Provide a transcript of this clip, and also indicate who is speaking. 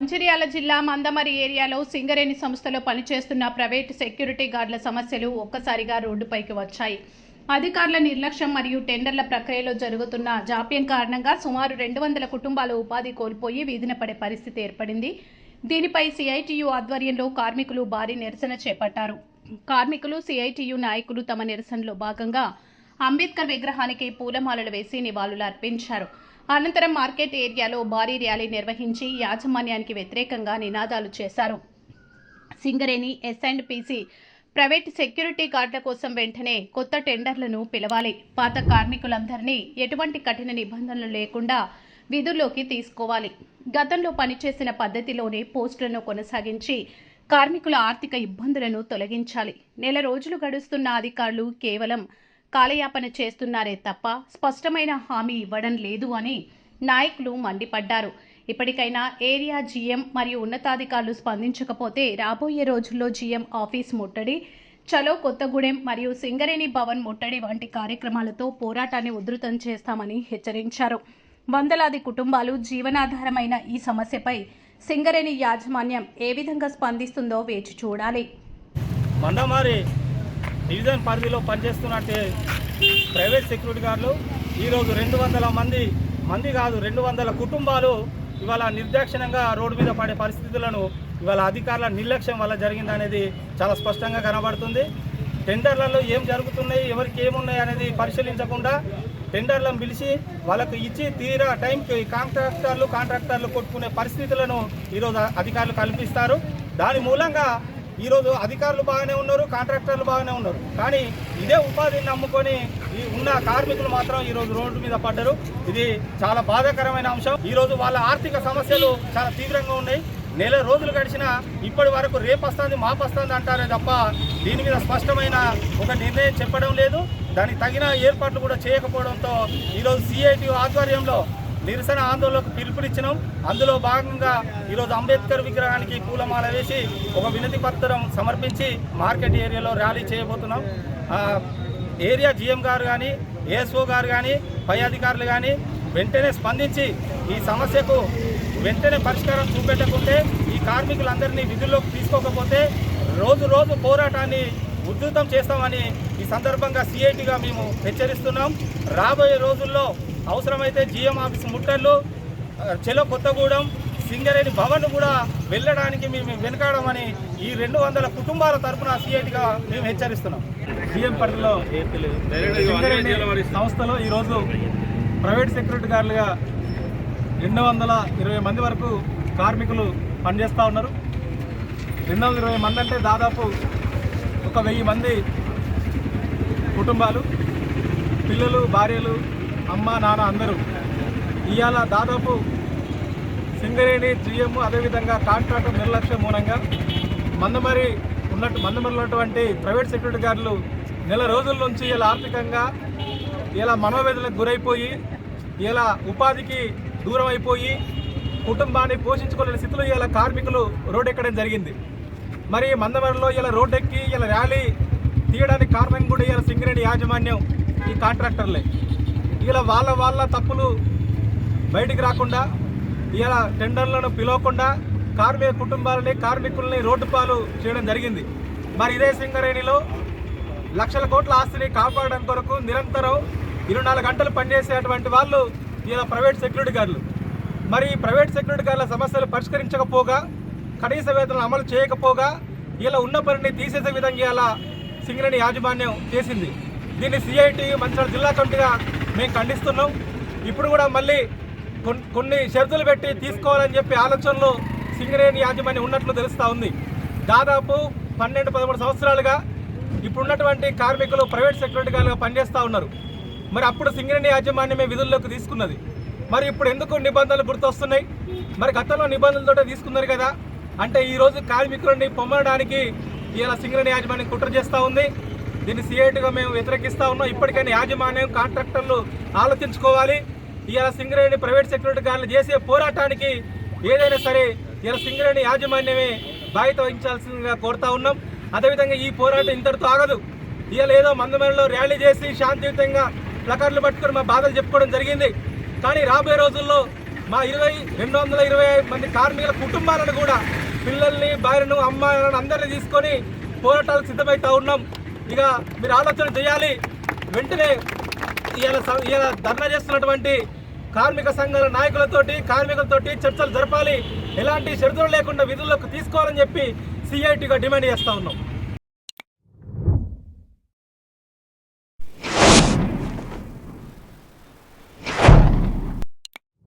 Speaker 1: మంచిర్యాల జిల్లా మందమరి ఏరియాలో సింగరేణి సంస్థలో పనిచేస్తున్న ప్రైవేట్ సెక్యూరిటీ గార్డుల సమస్యలు ఒక్కసారిగా రోడ్డుపైకి వచ్చాయి. అధికారుల నిర్లక్ష్యం మరియు టెండర్ల ప్రక్రియలో జరుగుతున్న జాప్యం కారణంగా సుమారు 200 కుటుంబాలు ఉపాధి కోల్పోయి వీధిన పడే పరిస్థితి ఏర్పడింది. దీనిపై సిఐటియు ఆధ్వర్యంలో కార్మికులు భారీ నిరసన చేపట్టారు. కార్మికులు సిఐటియు నాయకులు తమ నిరసనలో భాగంగా అంబేద్కర్ విగ్రహానికి పూలమాలలు వేసి నివాళులు అర్పించారు. అనంతరం మార్కెట్ ఏరియాలో భారీ ర్యాలీ నిర్వహించి యాజమాన్యానికి వ్యతిరేకంగా నినాదాలు చేశారు. సింగరేణి ఎస్&పిసి ప్రైవేట్ సెక్యూరిటీ గార్డుల కోసం వెంటనే కొత్త టెండర్లను పిలవాలి. పాత కార్మికులందరినీ ఎటువంటి కఠిన నిబంధనలు లేకుండా విధుల్లోకి తీసుకోవాలి. గతంలో పనిచేసిన పద్ధతిలోనే పోస్టులను కొనసాగించి కార్మికుల ఆర్థిక ఇబ్బందులను తొలగించాలి. నెల రోజులు గడుస్తున్న అధికారులు కేవలం కాలయాపన చేస్తున్నారే తప్ప స్పష్టమైన హామీ ఇవ్వడం లేదు అని నాయకులు మండిపడ్డారు. ఇప్పటికైనా ఏరియా జీఎం మరియు ఉన్నతాధికారులు స్పందించకపోతే రాబోయే రోజుల్లో జీఎం ఆఫీస్ ముట్టడి, చలో కొత్తగూడెం మరియు సింగరేణి భవన్ ముట్టడి వంటి కార్యక్రమాలతో పోరాటాన్ని ఉధృతం చేస్తామని హెచ్చరించారు. వందలాది కుటుంబాలు జీవనాధారమైన ఈ సమస్యపై సింగరేణి యాజమాన్యం ఏ విధంగా స్పందిస్తుందో వేచి చూడాలి.
Speaker 2: మందమరి డివిజన్ పరిధిలో పనిచేస్తున్నట్టే ప్రైవేట్ సెక్యూరిటీ గార్డులు ఈరోజు 200 మంది కాదు 200 కుటుంబాలు ఇవాళ నిర్దాక్షిణ్యంగా రోడ్డు మీద పడే పరిస్థితులను ఇవాళ అధికారుల నిర్లక్ష్యం వల్ల జరిగిందనేది చాలా స్పష్టంగా కనబడుతుంది. టెండర్లలో ఏం జరుగుతున్నాయి, ఎవరికి ఏమున్నాయి అనేది పరిశీలించకుండా టెండర్లను పిలిచి వాళ్ళకు ఇచ్చి తీరా టైంకి కాంట్రాక్టర్లు కొట్టుకునే పరిస్థితులను ఈరోజు అధికారులు కల్పిస్తారు. దాని మూలంగా ఈరోజు అధికారులు బాగానే ఉన్నారు, కాంట్రాక్టర్లు బాగానే ఉన్నారు. కానీ ఇదే ఉపాధిని నమ్ముకొని ఉన్న కార్మికులు మాత్రం ఈరోజు రోడ్డు మీద పడ్డారు. ఇది చాలా బాధాకరమైన అంశం. ఈరోజు వాళ్ళ ఆర్థిక సమస్యలు చాలా తీవ్రంగా ఉన్నాయి. నెల రోజులు గడిచినా ఇప్పటి వరకు రేపు వస్తుంది మాపు వస్తుంది అంటారే తప్ప దీని మీద స్పష్టమైన ఒక నిర్ణయం చెప్పడం లేదు. దానికి తగిన ఏర్పాట్లు కూడా చేయకపోవడంతో ఈరోజు సిఐటియు ఆధ్వర్యంలో నిరసన ఆందోళనకు పిలుపునిచ్చినాం. అందులో భాగంగా ఈరోజు అంబేద్కర్ విగ్రహానికి పూలమాల వేసి ఒక వినతి పత్రం సమర్పించి మార్కెట్ ఏరియాలో ర్యాలీ చేయబోతున్నాం. ఏరియా జీఎం గారు కానీ ఏఎస్ఓ గారు కానీ పై అధికారులు కానీ వెంటనే స్పందించి ఈ సమస్యకు వెంటనే పరిష్కారం చూపెట్టకుంటే ఈ కార్మికులందరినీ విధుల్లోకి తీసుకోకపోతే రోజు పోరాటాన్ని ఉధృతం చేస్తామని ఈ సందర్భంగా సిఐటిగా మేము హెచ్చరిస్తున్నాం. రాబోయే రోజుల్లో అవసరమైతే జీఎం ఆఫీస్ ముట్టర్లు, చెలో కొత్తగూడెం, సింగరేణి భవన్ కూడా వెళ్ళడానికి మేము వెనకాడమని ఈ 200 కుటుంబాల తరఫున సిఐటిగా మేము హెచ్చరిస్తున్నాం. జీఎం పరిధిలో సింగరేణి సంస్థలో ఈరోజు ప్రైవేట్ సెక్యూరిటీ గార్డులుగా 220 మంది వరకు కార్మికులు పనిచేస్తూ ఉన్నారు. 220 మంది అంటే దాదాపు ఒక 1000 మంది కుటుంబాలు, పిల్లలు, భార్యలు, అమ్మ నాన్న అందరూ ఇవాళ దాదాపు సింగరేణి జీఎం అదేవిధంగా కాంట్రాక్టర్ నిర్లక్ష్యం మూలంగా మందమరిలో ఉన్నటువంటి ప్రైవేట్ సెక్యూరిటీ గార్డులు నెల రోజుల నుంచి ఇలా ఆర్థికంగా ఇలా మనోవేదనకు గురైపోయి ఇలా ఉపాధికి దూరం అయిపోయి కుటుంబాన్ని పోషించుకోలేని స్థితిలో ఇలా కార్మికులు రోడ్డు ఎక్కడం జరిగింది. మరి మందమరిలో ఇలా రోడ్డు ఎక్కి ఇలా ర్యాలీ తీయడానికి కారణం కూడా ఇలా సింగరేణి యాజమాన్యం, ఈ కాంట్రాక్టర్లే. ఇలా వాళ్ళ తప్పులు బయటికి రాకుండా ఇలా టెండర్లను పిలవకుండా కార్మిక కుటుంబాలని కార్మికుల్ని రోడ్డు పాలు చేయడం జరిగింది. మరి ఇదే సింగరేణిలో లక్షల కోట్ల ఆస్తిని కాపాడడం కొరకు నిరంతరం 24 గంటలు పనిచేసేటువంటి వాళ్ళు ఇలా ప్రైవేట్ సెక్యూరిటీ గార్డులు. మరి ప్రైవేట్ సెక్యూరిటీ గార్డుల సమస్యలు పరిష్కరించకపోగా, కనీస వేతనాలు అమలు చేయకపోగా ఇలా ఉన్న పనిని తీసేసే విధంగా ఇలా సింగరేణి యాజమాన్యం చేసింది. దీన్ని సిఐటి మంచిర్యాల జిల్లా కమిటీగా మేము ఖండిస్తున్నాం. ఇప్పుడు కూడా మళ్ళీ కొన్ని షరతులు పెట్టి తీసుకోవాలని చెప్పి ఆలోచనలో సింగరేణి యాజమాన్యం ఉన్నట్లు తెలుస్తూ ఉంది. దాదాపు 12-13 సంవత్సరాలుగా ఇప్పుడున్నటువంటి కార్మికులు ప్రైవేట్ సెక్యూరిటీ గార్డులుగా పనిచేస్తూ ఉన్నారు. మరి అప్పుడు సింగరేణి యాజమాన్యమే విధుల్లోకి తీసుకున్నది. మరి ఇప్పుడు ఎందుకు నిబంధనలు గుర్తొస్తున్నాయి? మరి గతంలో నిబంధనలతో తీసుకున్నారు కదా అంటే ఈరోజు కార్మికులని పొమ్మడానికి ఇలా సింగరేణి యాజమాన్యం కుట్ర చేస్తూ ఉంది. దీన్ని సిఐటిగా మేము వ్యతిరేకిస్తూ ఉన్నాం. ఇప్పటికైనా యాజమాన్యం, కాంట్రాక్టర్లు ఆలోచించుకోవాలి. ఇలా సింగరేణి ప్రైవేట్ సెక్యూరిటీ గార్డులు చేసే పోరాటానికి ఏదైనా సరే ఇలా సింగరేణి యాజమాన్యమే బాధ్యత వహించాల్సిందిగా కోరుతా ఉన్నాం. అదేవిధంగా ఈ పోరాటం ఇంతటితో ఆగదు. ఇలా ఏదో మందమరిలో ర్యాలీ చేసి శాంతియుతంగా ప్లకార్డులు పట్టుకొని మా బాధలు చెప్పుకోవడం జరిగింది. కానీ రాబోయే రోజుల్లో మా 225 మంది కార్మికుల కుటుంబాలను కూడా పిల్లల్ని భార్యను అమ్మాయిలను అందరినీ తీసుకొని పోరాటాలకు సిద్ధమవుతా ఉన్నాం. ఇక మీరు ఆలోచన చేయాలి. వెంటనే ఇవాళ ధర్నా చేస్తున్నటువంటి కార్మిక సంఘాల నాయకులతోటి కార్మికులతోటి చర్చలు జరపాలి. ఎలాంటి షరతులు లేకుండా విధుల్లోకి తీసుకోవాలని చెప్పి సిఐటిగా డిమాండ్ చేస్తూ ఉన్నాం.